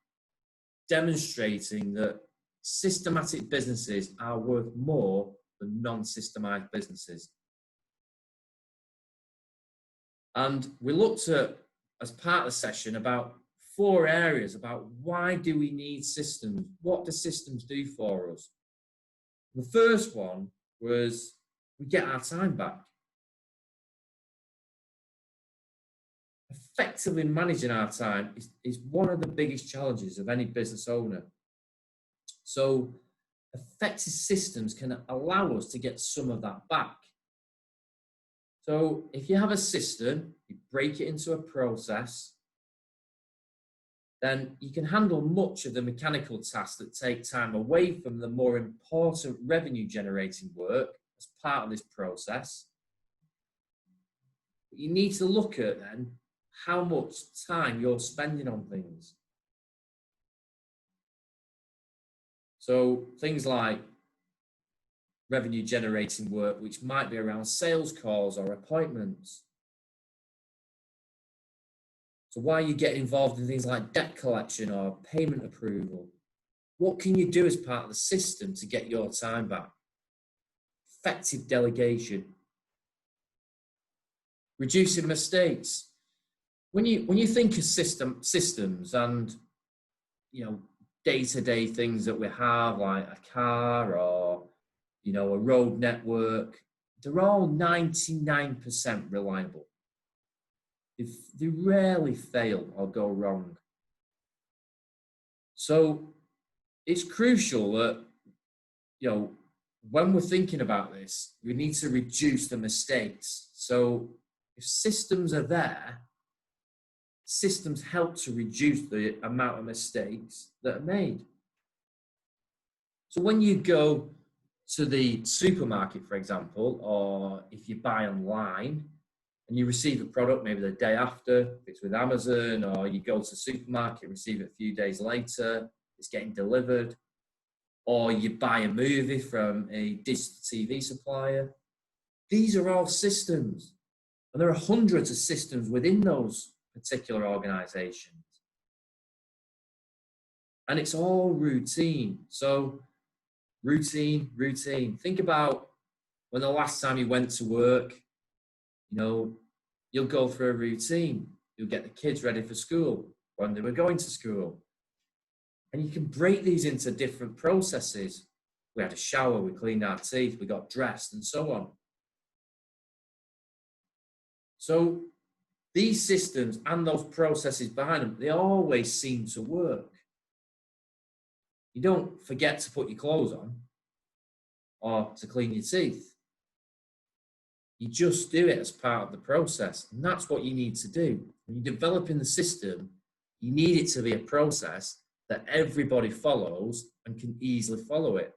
demonstrating that systematic businesses are worth more than non-systemized businesses. And we looked at, as part of the session, about 4 areas about why do we need systems? What do systems do for us? The first one was we get our time back. Effectively managing our time is one of the biggest challenges of any business owner. So effective systems can allow us to get some of that back. So if you have a system, you break it into a process, then you can handle much of the mechanical tasks that take time away from the more important revenue generating work as part of this process. But you need to look at then how much time you're spending on things. So things like revenue generating work, which might be around sales calls or appointments. So why you get involved in things like debt collection or payment approval? What can you do as part of the system to get your time back? Effective delegation. Reducing mistakes. When you think of systems and day-to-day things that we have, like a car or a road network, they're all 99% reliable. They rarely fail or go wrong. So it's crucial that, when we're thinking about this, we need to reduce the mistakes. So if systems are there, systems help to reduce the amount of mistakes that are made. So when you go to the supermarket, for example, or if you buy online, and you receive a product maybe the day after, if it's with Amazon, or you go to the supermarket, receive it a few days later, it's getting delivered, or you buy a movie from a digital TV supplier. These are all systems, and there are hundreds of systems within those particular organizations. And it's all routine. So routine. Think about when the last time you went to work. You'll go through a routine. You'll get the kids ready for school when they were going to school. And you can break these into different processes. We had a shower, we cleaned our teeth, we got dressed, and so on. So these systems and those processes behind them, they always seem to work. You don't forget to put your clothes on or to clean your teeth. You just do it as part of the process. And that's what you need to do. When you're developing the system, you need it to be a process that everybody follows and can easily follow it.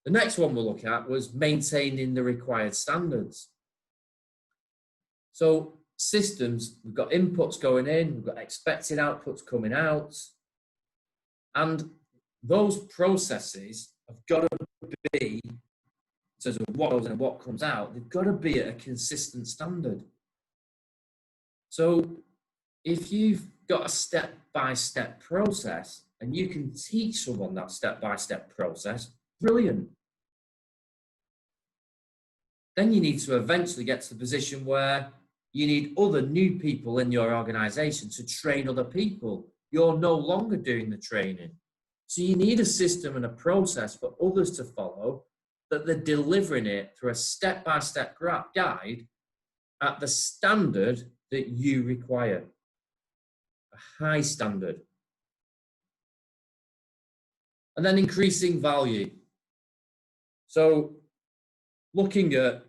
The next one we'll look at was maintaining the required standards. So systems, we've got inputs going in, we've got expected outputs coming out, and those processes have got to be, in terms of what goes in and what comes out, they've got to be at a consistent standard. So if you've got a step-by-step process and you can teach someone that step-by-step process, brilliant. Then you need to eventually get to the position where you need other new people in your organization to train other people. You're no longer doing the training. So you need a system and a process for others to follow, that they're delivering it through a step-by-step guide at the standard that you require, a high standard. And then increasing value. So looking at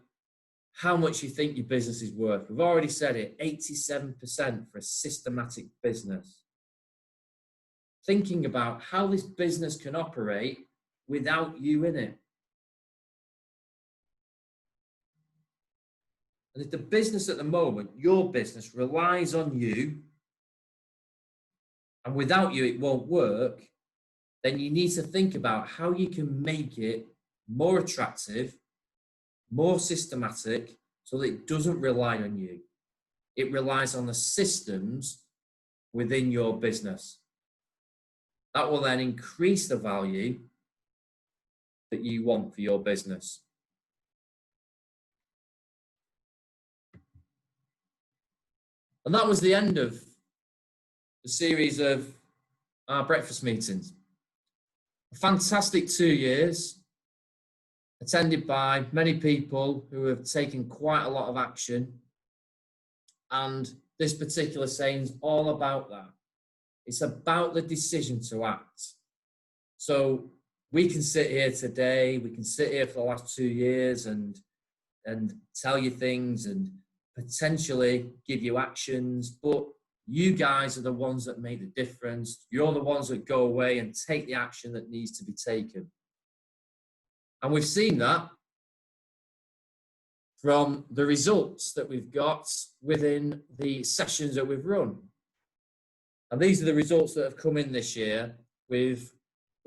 how much you think your business is worth. We've already said it, 87% for a systematic business. Thinking about how this business can operate without you in it. And if the business at the moment, your business, relies on you, and without you it won't work, then you need to think about how you can make it more attractive, more systematic, so that it doesn't rely on you. It relies on the systems within your business. That will then increase the value that you want for your business. And that was the end of the series of our breakfast meetings. A fantastic 2 years, attended by many people who have taken quite a lot of action. And this particular saying is all about that. It's about the decision to act. So we can sit here today, we can sit here for the last 2 years and tell you things and potentially give you actions, but you guys are the ones that make the difference. You're the ones that go away and take the action that needs to be taken. And we've seen that from the results that we've got within the sessions that we've run. And these are the results that have come in this year. We've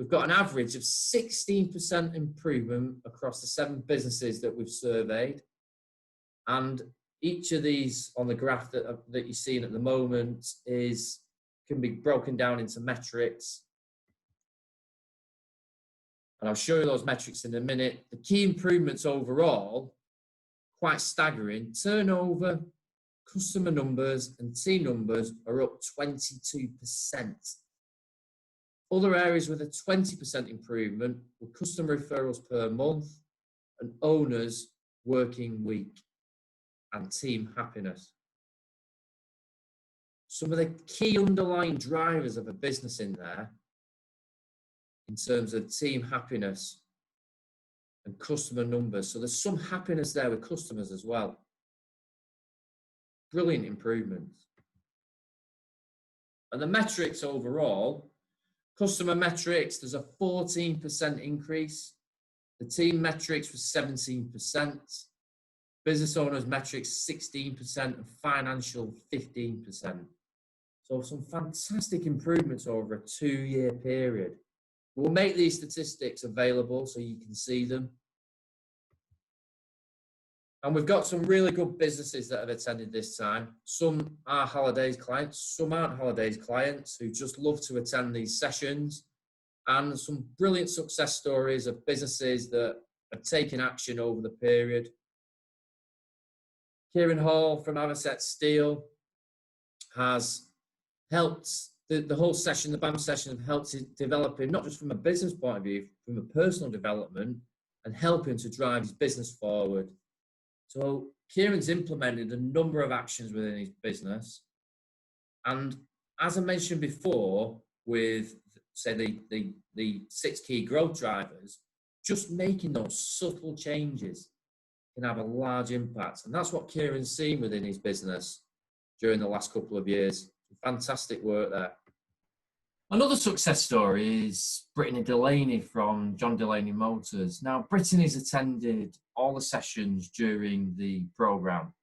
got an average of 16% improvement across the 7 businesses that we've surveyed. And each of these on the graph that you're seeing at the moment can be broken down into metrics. And I'll show you those metrics in a minute. The key improvements overall, quite staggering. Turnover, customer numbers and team numbers are up 22%. Other areas with a 20% improvement were customer referrals per month and owners working week and team happiness. Some of the key underlying drivers of a business in there, in terms of team happiness and customer numbers. So there's some happiness there with customers as well. Brilliant improvements. And the metrics overall, customer metrics, there's a 14% increase. The team metrics was 17%. Business owners metrics 16% and financial 15%. So some fantastic improvements over a 2-year period. We'll make these statistics available so you can see them. And we've got some really good businesses that have attended this time. Some are holidays clients, some aren't holidays clients who just love to attend these sessions. And some brilliant success stories of businesses that have taken action over the period. Kieran Hall from Avocet Steel has helped the whole session, the BAM session, have helped to develop him, not just from a business point of view, from a personal development, and help him to drive his business forward. So Kieran's implemented a number of actions within his business. And as I mentioned before, with say the 6 key growth drivers, just making those subtle changes can have a large impact. And that's what Kieran's seen within his business during the last couple of years. Fantastic work there. Another success story is Brittany Delaney from John Delaney Motors. Now, Brittany's attended all the sessions during the programme,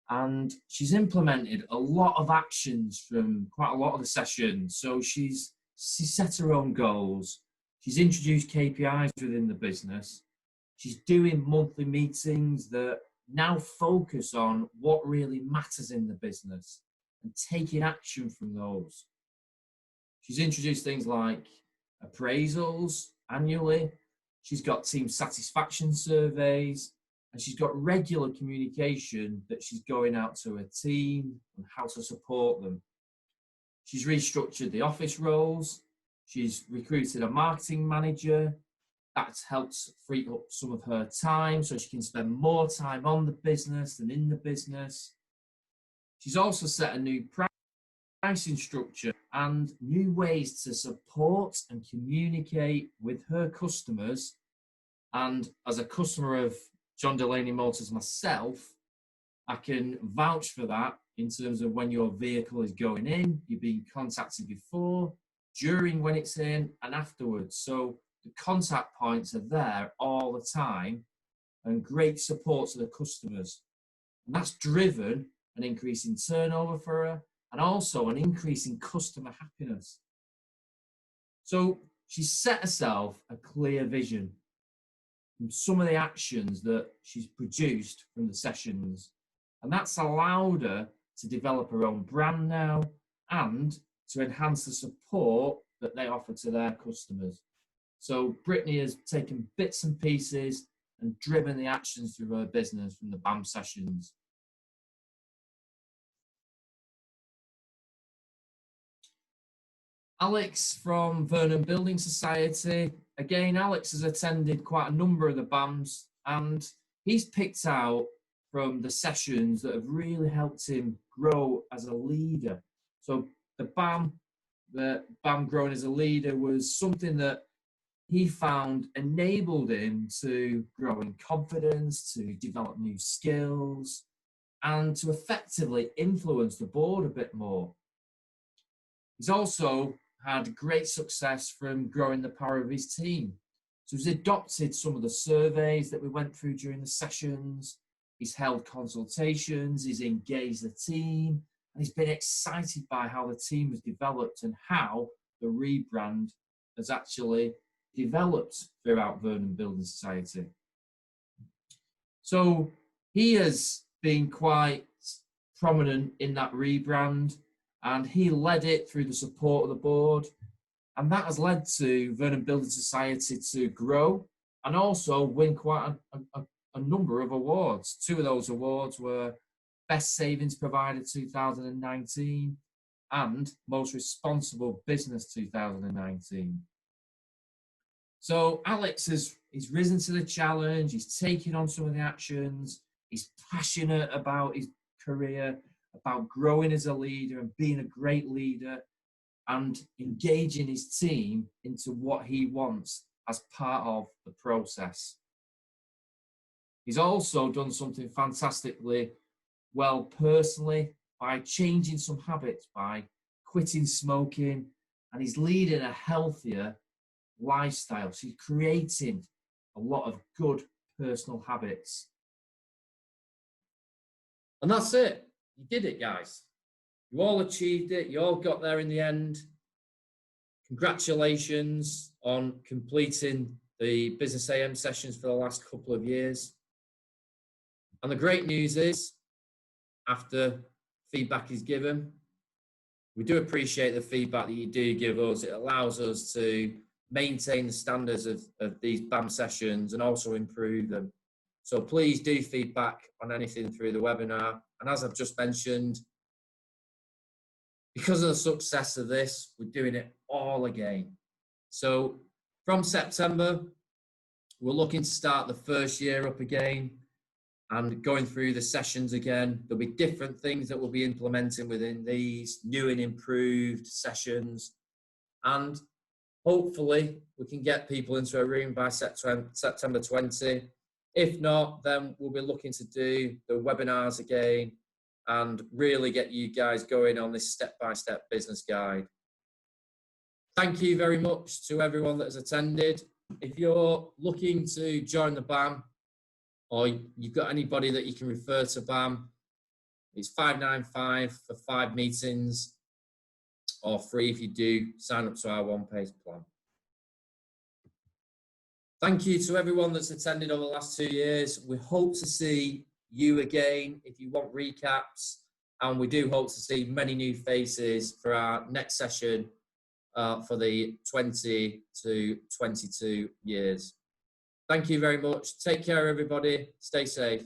and she's implemented a lot of actions from quite a lot of the sessions. So she's set her own goals. She's introduced KPIs within the business. She's doing monthly meetings that now focus on what really matters in the business and taking action from those. She's introduced things like appraisals annually. She's got team satisfaction surveys, and she's got regular communication that she's going out to her team and how to support them. She's restructured the office roles. She's recruited a marketing manager. That's helped free up some of her time so she can spend more time on the business than in the business. She's also set a new pricing structure and new ways to support and communicate with her customers. And as a customer of John Delaney Motors myself, I can vouch for that in terms of when your vehicle is going in, you're being contacted before, during when it's in, and afterwards. So the contact points are there all the time and great support to the customers. And that's driven an increase in turnover for her and also an increase in customer happiness. So she's set herself a clear vision from some of the actions that she's produced from the sessions. And that's allowed her to develop her own brand now and to enhance the support that they offer to their customers. So Brittany has taken bits and pieces and driven the actions through her business from the BAM sessions. Alex from Vernon Building Society. Again, Alex has attended quite a number of the BAMs, and he's picked out from the sessions that have really helped him grow as a leader. So the BAM growing as a leader was something that he found enabled him to grow in confidence, to develop new skills, and to effectively influence the board a bit more. He's also had great success from growing the power of his team. So he's adopted some of the surveys that we went through during the sessions. He's held consultations, he's engaged the team, and he's been excited by how the team has developed and how the rebrand has actually developed throughout Vernon Building Society. So he has been quite prominent in that rebrand, and he led it through the support of the board, and that has led to Vernon Building Society to grow and also win quite a number of awards. 2 of those awards were Best Savings Provider 2019 and Most Responsible Business 2019. So Alex he's risen to the challenge, he's taken on some of the actions, he's passionate about his career, about growing as a leader and being a great leader and engaging his team into what he wants as part of the process. He's also done something fantastically well personally by changing some habits, by quitting smoking, and he's leading a healthier lifestyle. So he's creating a lot of good personal habits. And that's it. You did it, guys. You all achieved it. You all got there in the end. Congratulations on completing the Business AM sessions for the last couple of years. And the great news is, after feedback is given, we do appreciate the feedback that you do give us. It allows us to maintain the standards of these BAM sessions and also improve them. So please do feedback on anything through the webinar. And as I've just mentioned, because of the success of this, we're doing it all again. So from September, we're looking to start the first year up again. and going through the sessions again. There'll be different things that we'll be implementing within these new and improved sessions. And hopefully we can get people into a room by September 20. If not, then we'll be looking to do the webinars again and really get you guys going on this step-by-step business guide. Thank you very much to everyone that has attended. If you're looking to join the BAM, or you've got anybody that you can refer to BAM, it's $595 for 5 meetings, or free if you do sign up to our one-page plan. Thank you to everyone that's attended over the last 2 years. We hope to see you again if you want recaps, and we do hope to see many new faces for our next session for the 20 to 22 years. Thank you very much. Take care, everybody. Stay safe.